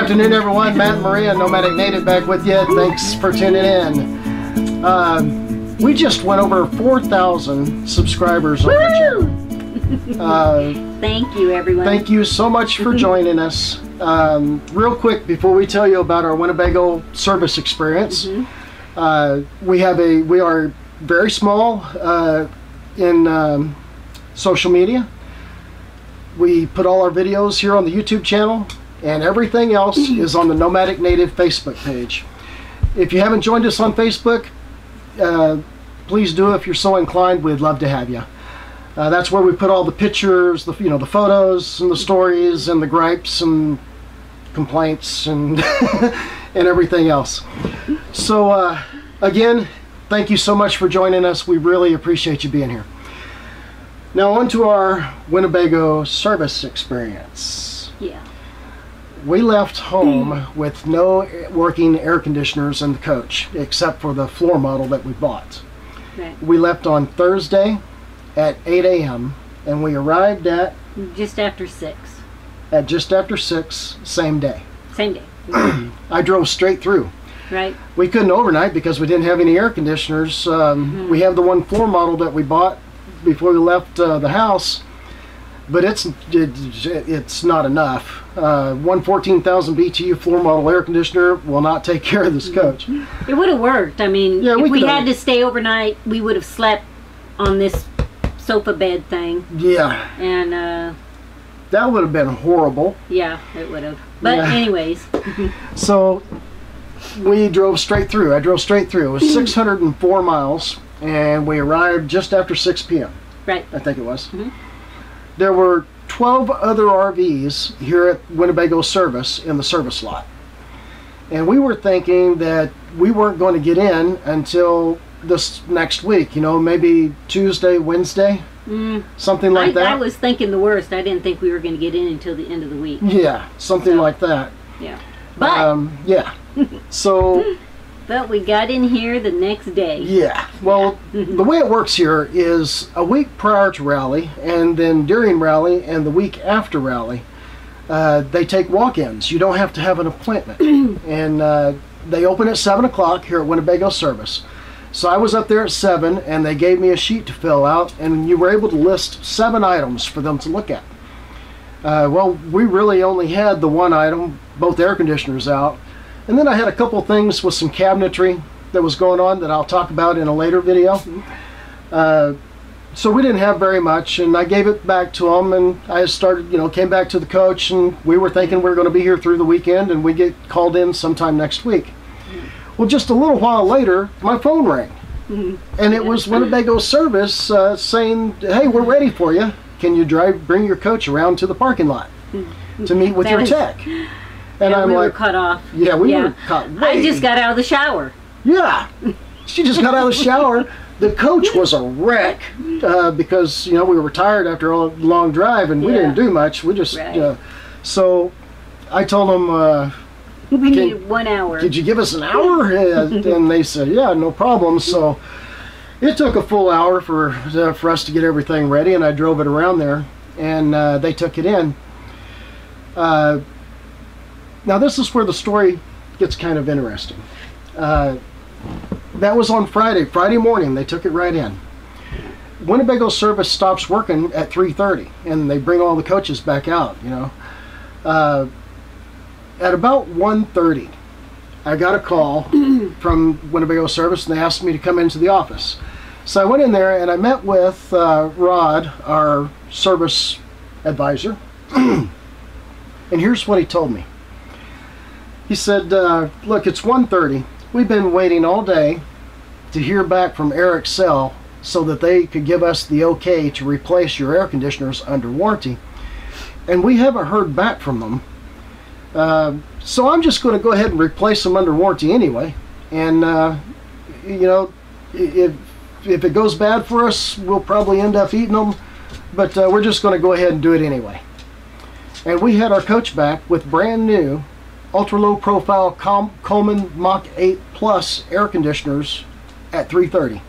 afternoon, everyone. Matt and Maria, Nomadic Native, back with you. Thanks for tuning in. We just went over 4,000 subscribers on the channel. Thank you, everyone. Thank you so much for joining us. Real quick, before we tell you about our Winnebago service experience, we are very small in social media. We put all our videos here on the YouTube channel, and everything else is on the Nomadic Native Facebook page. If you haven't joined us on Facebook, please do if you're so inclined. We'd love to have you. That's where we put all the pictures, the photos and the stories and the gripes and complaints and and everything else. So again, thank you so much for joining us. We really appreciate you being here. Now on to our Winnebago service experience. Yeah. We left home with no working air conditioners in the coach, except for the floor model that we bought. Right. We left on Thursday at 8 a.m. and we arrived at just after 6. At just after 6, same day. Same day. I drove straight through. Right. We couldn't overnight because we didn't have any air conditioners. We have the one floor model that we bought before we left the house, but it's not enough. One 14,000 BTU floor model air conditioner will not take care of this coach. It would have worked. I mean, yeah, if we had to stay overnight, we would have slept on this sofa bed thing. Yeah. And that would have been horrible. Yeah, it would have. But yeah. Anyways. So we drove straight through. I drove straight through. It was 604 miles. And we arrived just after 6 p.m. Right. I think it was. There were 12 other RVs here at Winnebago Service in the service lot. And we were thinking that we weren't going to get in until this next week, maybe Tuesday, Wednesday, something like that. I was thinking the worst. I didn't think we were going to get in until the end of the week. Yeah, something like that. Yeah. But. Yeah. So. But we got in here the next day. Yeah. Well, the way it works here is a week prior to rally, and then during rally, and the week after rally, they take walk-ins. You don't have to have an appointment. And they open at 7 o'clock here at Winnebago Service. So I was up there at 7, and they gave me a sheet to fill out, and you were able to list 7 items for them to look at. Well, we really only had the one item, both air conditioners out. And then I had a couple things with some cabinetry that was going on that I'll talk about in a later video. So we didn't have very much, and I gave it back to them, and I started, came back to the coach, and we were thinking we were going to be here through the weekend, and we get called in sometime next week. Well, just a little while later, my phone rang, and it was Winnebago Service saying, "Hey, we're ready for you. Can you bring your coach around to the parking lot to meet with your tech?" And yeah, I'm we like, were cut off. Yeah, we were cut way. I just got out of the shower. Yeah, she just got out of the shower. The coach was a wreck because we were tired after a long drive, and we didn't do much. We just so I told them we needed 1 hour. Could you give us an hour? And they said, yeah, no problem. So it took a full hour for us to get everything ready, and I drove it around there, and they took it in. Now this is where the story gets kind of interesting. That was on Friday morning. They took it right in. Winnebago Service stops working at 3:30, and they bring all the coaches back out. At about 1:30, I got a call from Winnebago Service, and they asked me to come into the office. So I went in there, and I met with Rod, our service advisor, and here's what he told me. He said, look, it's 1:30. We've been waiting all day to hear back from Air Excel so that they could give us the okay to replace your air conditioners under warranty. And we haven't heard back from them. So I'm just going to go ahead and replace them under warranty anyway. And, if it goes bad for us, we'll probably end up eating them. But we're just going to go ahead and do it anyway. And we had our coach back with brand new ultra low profile Coleman Mach 8 Plus air conditioners at 3:30.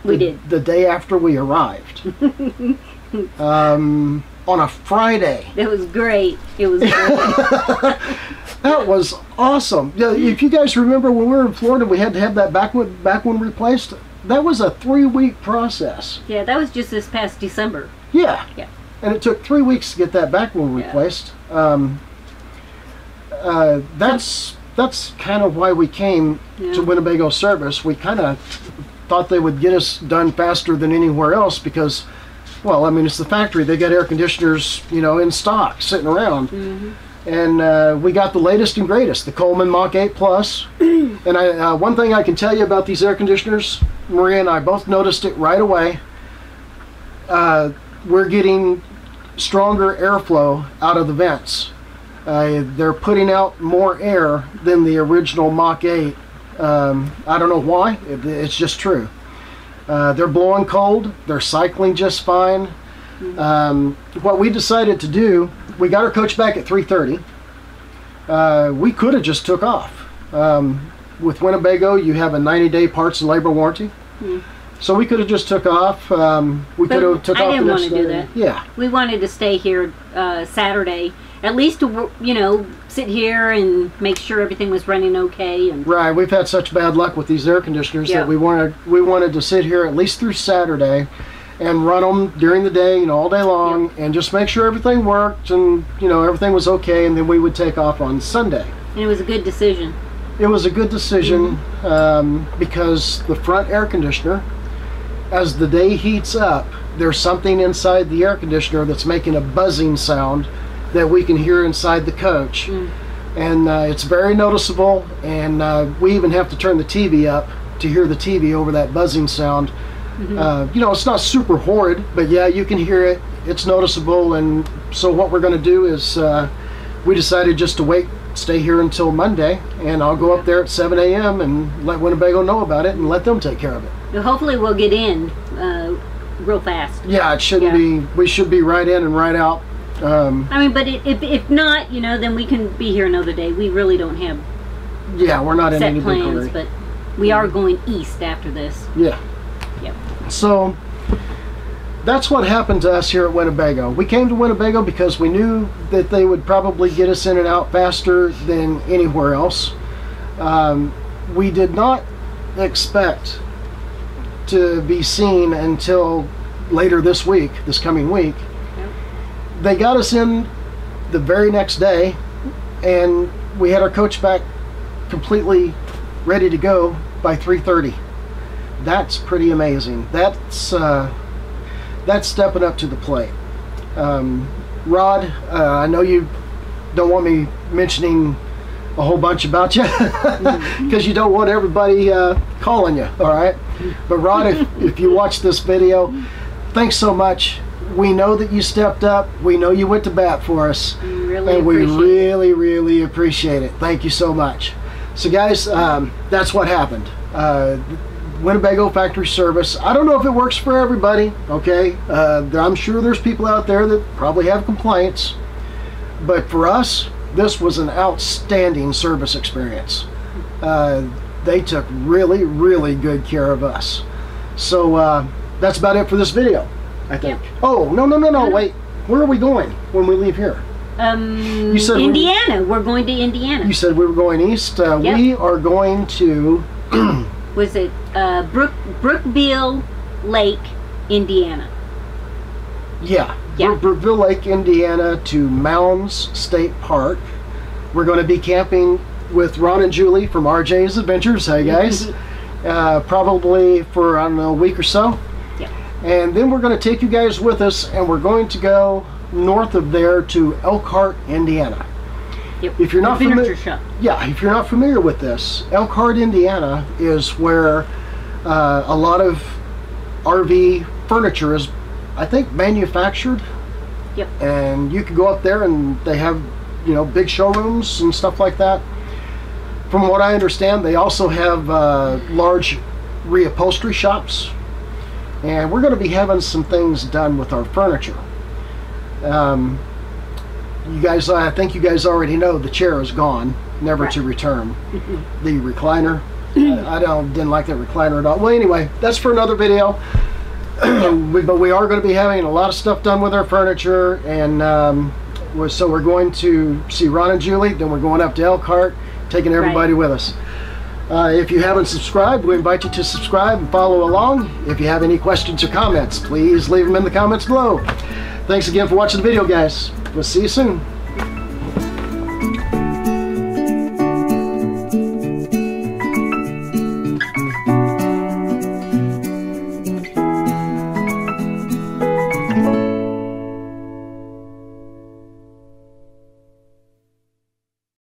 We did. The day after we arrived. on a Friday. It was great. It was great. That was awesome. Yeah, if you guys remember when we were in Florida, we had to have that back one replaced. That was a 3-week process. Yeah, that was just this past December. Yeah. Yeah. And it took 3 weeks to get that back one replaced. That's kind of why we came to Winnebago Service. We kind of thought they would get us done faster than anywhere else because, well, I mean, it's the factory. They got air conditioners, you know, in stock, sitting around. Mm-hmm. And we got the latest and greatest, the Coleman Mach 8 Plus. And one thing I can tell you about these air conditioners, Maria and I both noticed it right away. We're getting stronger airflow out of the vents. They're putting out more air than the original Mach 8. I don't know why, it's just true. They're blowing cold, they're cycling just fine. What we decided to do, we got our coach back at 3:30. We could have just took off. With Winnebago, you have a 90-day parts and labor warranty. So we could have just took off. We could have took off the next day. I didn't want to do that. Yeah. We wanted to stay here Saturday, at least to, you know, sit here and make sure everything was running okay. And right. We've had such bad luck with these air conditioners that we wanted to sit here at least through Saturday and run them during the day, you know, all day long, and just make sure everything worked and, you know, everything was okay, and then we would take off on Sunday. And it was a good decision. It was a good decision because the front air conditioner, as the day heats up, there's something inside the air conditioner that's making a buzzing sound that we can hear inside the coach. And it's very noticeable, and we even have to turn the TV up to hear the TV over that buzzing sound. You know, it's not super horrid, but yeah, you can hear it. It's noticeable, and so what we're going to do is we decided just to stay here until Monday, and I'll go up there at 7 a.m. and let Winnebago know about it and let them take care of it. Well, hopefully we'll get in real fast. Yeah, it shouldn't be. We should be right in and right out. I mean, but if not, you know, then we can be here another day. We really don't have we're not in any plans, big hurry. but we are going east after this. Yeah. Yep. So that's what happened to us here at Winnebago. We came to Winnebago because we knew that they would probably get us in and out faster than anywhere else. We did not expect to be seen until later this coming week. They got us in the very next day, and we had our coach back completely ready to go by 3:30. That's pretty amazing. That's stepping up to the plate. Rod, I know you don't want me mentioning a whole bunch about you because you don't want everybody calling you, all right? But Rod, if you watch this video, thanks so much. We know that you stepped up. We know you went to bat for us. And we really appreciate it. Thank you so much. So guys, that's what happened. Winnebago Factory Service. I don't know if it works for everybody, okay? I'm sure there's people out there that probably have complaints. But for us, this was an outstanding service experience. They took really good care of us. So that's about it for this video, I think. Yep. Oh, no, wait. Where are we going when we leave here? You said Indiana. We're going to Indiana. You said we were going east. Yep. We are going to... Was it Brookville Lake, Indiana? Yeah. Brookville Lake, Indiana to Mounds State Park. We're going to be camping with Ron and Julie from RJ's Adventures. Hey guys. Probably for, I don't know, a week or so. Yeah. And then we're going to take you guys with us, and we're going to go north of there to Elkhart, Indiana. Yep. If you're not familiar, yeah, if you're not familiar with this, Elkhart, Indiana is where a lot of RV furniture is, I think, manufactured. Yep. And you can go up there, and they have, you know, big showrooms and stuff like that. From what I understand, they also have large reupholstery shops, and we're going to be having some things done with our furniture. You guys, I think you guys already know the chair is gone, never to return. The recliner, I didn't like that recliner at all. Well, anyway, that's for another video. But we are going to be having a lot of stuff done with our furniture, and so we're going to see Ron and Julie, then we're going up to Elkhart, taking everybody with us. If you haven't subscribed, we invite you to subscribe and follow along. If you have any questions or comments, please leave them in the comments below. Thanks again for watching the video, guys. We'll see you soon.